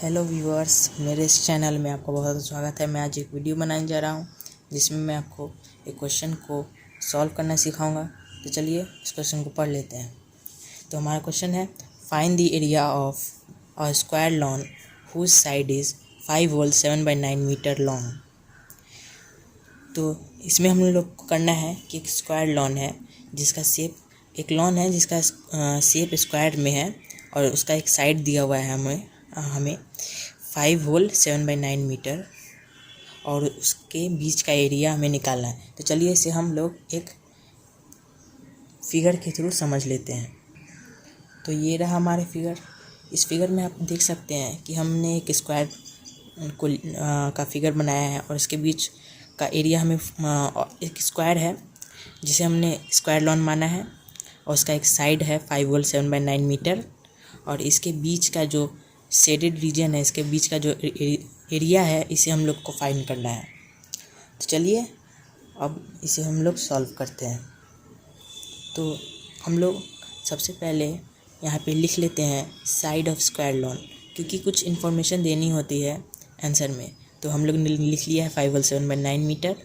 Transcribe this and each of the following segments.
Hello viewers, मेरे इस channel में आपका बहुत बहुत स्वागत है। मैं आज एक वीडियो बनाने जा रहा हूं जिसमें मैं आपको एक क्वेश्चन को सॉल्व करना सिखाऊंगा। तो चलिए इस क्वेश्चन को पढ़ लेते हैं। तो हमारा क्वेश्चन है, find the area of a square lawn whose side is 5 whole 7/9 metre long. तो इसमें हम लोग को करना है कि एक स्क्वायर लॉन है जिसका शेप, एक लॉन है जिसका शेप स्क्वायर में है और उसका एक साइड दिया हुआ है हमें 5 होल 7/9 मीटर और उसके बीच का एरिया हमें निकालना है। तो चलिए इसे हम लोग एक फिगर के थ्रू समझ लेते हैं। तो ये रहा हमारे फिगर। इस फिगर में आप देख सकते हैं कि हमने एक स्क्वायर को का फिगर बनाया है और इसके बीच का एरिया हमें एक स्क्वायर है जिसे हमने स्क्वायर लॉन माना है और उसका एक साइड है 5 होल 7/9 मीटर और इसके बीच का जो शेडेड रीजन है, इसके बीच का जो एरिया है, इसे हम लोग को फाइंड करना है। तो चलिए अब इसे हम लोग सॉल्व करते हैं। तो हम लोग सबसे पहले यहाँ पे लिख लेते हैं साइड ऑफ स्क्वायर लॉन, क्योंकि कुछ इन्फॉर्मेशन देनी होती है आंसर में। तो हम लोग ने लिख लिया है 5 होल 7/9 मीटर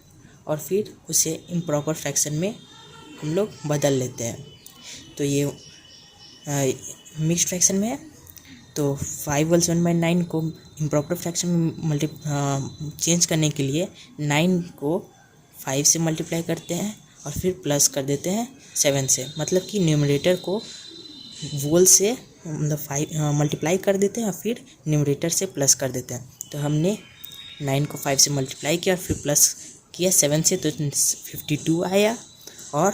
और फिर उसे इम्प्रॉपर फ्रैक्शन में हम लोग बदल लेते हैं। तो ये मिक्स्ड फ्रैक्शन में है, तो 5 होल 7/9 को इम्प्रॉपर फ्रैक्शन में चेंज करने के लिए 9 को 5 से मल्टीप्लाई करते हैं और फिर प्लस कर देते हैं 7 से। मतलब कि न्यूमरेटर को वोल से मतलब 5 मल्टीप्लाई कर देते हैं और फिर न्यूमरेटर से प्लस कर देते हैं। तो हमने 9 को 5 से मल्टीप्लाई किया और फिर प्लस किया 7 से, तो 52 आया। और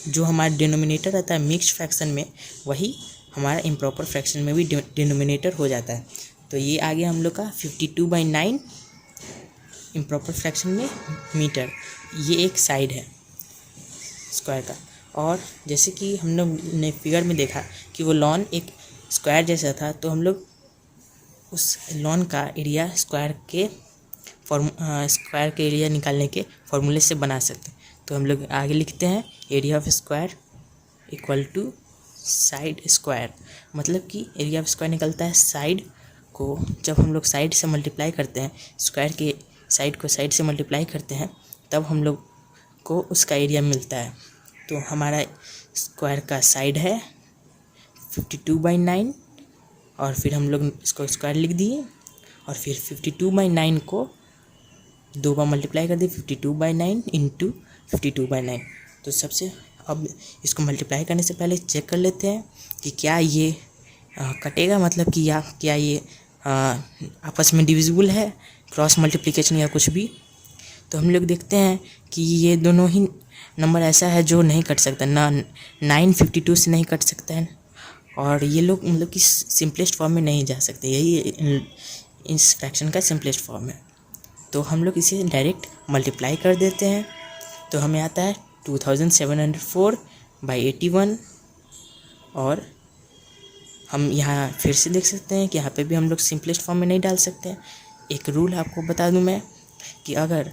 जो हमारा डिनोमिनेटर रहता है मिक्स्ड फ्रैक्शन में, वही हमारा इम्प्रॉपर फ्रैक्शन में भी डिनोमिनेटर हो जाता है। तो ये आ गया हम लोग का 52/9 इम्प्रॉपर फ्रैक्शन में मीटर। ये एक साइड है स्क्वायर का। और जैसे कि हम लोग ने फिगर में देखा कि वो लॉन एक स्क्वायर जैसा था, तो हम लोग उस लॉन का एरिया स्क्वायर के एरिया निकालने के फॉर्मूले से बना सकते हैं। तो हम लोग आगे लिखते हैं area of square equal to side square. मतलब कि एरिया ऑफ स्क्वायर निकलता है साइड को, जब हम लोग साइड से मल्टीप्लाई करते हैं, स्क्वायर के साइड को साइड से मल्टीप्लाई करते हैं, तब हम लोग को उसका एरिया मिलता है। तो हमारा स्क्वायर का साइड है 52/9 और फिर हम लोग इसको स्क्वायर लिख दिए और फिर 52/9 को 2 बार मल्टीप्लाई कर दिए, 52/9 इंटू 52/9। तो सबसे अब इसको मल्टीप्लाई करने से पहले चेक कर लेते हैं कि क्या ये कटेगा, मतलब कि क्या ये आपस में डिविजिबल है, क्रॉस मल्टीप्लिकेशन या कुछ भी। तो हम लोग देखते हैं कि ये दोनों ही नंबर ऐसा है जो नहीं कट सकता, ना 9 52 से नहीं कट सकता है और ये लोग मतलब कि सिंपलेस्ट फॉर्म में नहीं जा सकते। यही इस फ्रैक्शन का सिंपलेस्ट फॉर्म है। तो हम लोग इसे डायरेक्ट मल्टीप्लाई कर देते हैं। तो हमें आता है 2704/81। और हम यहाँ फिर से देख सकते हैं कि यहाँ पे भी हम लोग सिंपलेस्ट फॉर्म में नहीं डाल सकते हैं। एक रूल आपको बता दूँ मैं कि अगर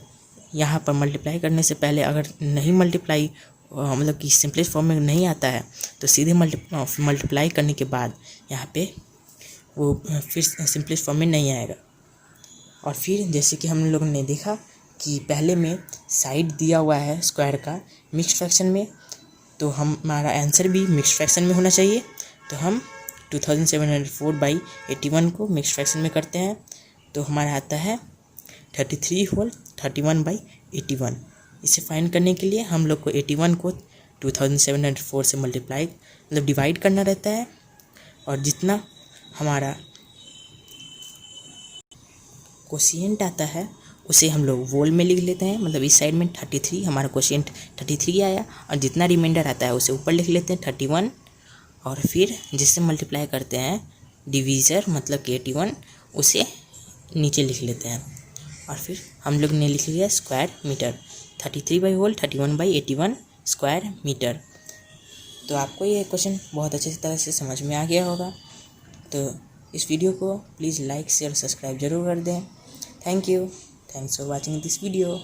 यहाँ पर मल्टीप्लाई करने से पहले अगर नहीं मल्टीप्लाई मतलब कि सिंपलेस्ट फॉर्म में नहीं आता है, तो सीधे मल्टीप्लाई करने के बाद यहाँ पे वो फिर सिंपलेस्ट फॉर्म में नहीं आएगा। और फिर जैसे कि हम लोगों ने देखा कि पहले में साइड दिया हुआ है स्क्वायर का मिक्स्ड फ्रैक्शन में, तो हमारा आंसर भी मिक्स्ड फ्रैक्शन में होना चाहिए। तो हम 2704/81 को मिक्स्ड फ्रैक्शन में करते हैं, तो हमारा आता है 33 होल 31/81। इसे फाइंड करने के लिए हम लोग को 81 को 2704 से मल्टीप्लाई मतलब डिवाइड करना रहता है और जितना हमारा कोशिएंट आता है उसे हम लोग वोल में लिख लेते हैं। मतलब इस साइड में 33 हमारा कोशिएंट 33 आया और जितना रिमाइंडर आता है उसे ऊपर लिख लेते हैं 31 और फिर जिससे मल्टीप्लाई करते हैं डिवीज़र मतलब कि 81 उसे नीचे लिख लेते हैं। और फिर हम लोग ने लिख लिया स्क्वायर मीटर 33/होल 31/81 स्क्वायर मीटर। तो आपको ये क्वेश्चन बहुत अच्छी तरह से समझ में आ गया होगा। तो इस वीडियो को प्लीज़ लाइक शेयर सब्सक्राइब ज़रूर कर दें। Thank you, thanks for watching this video.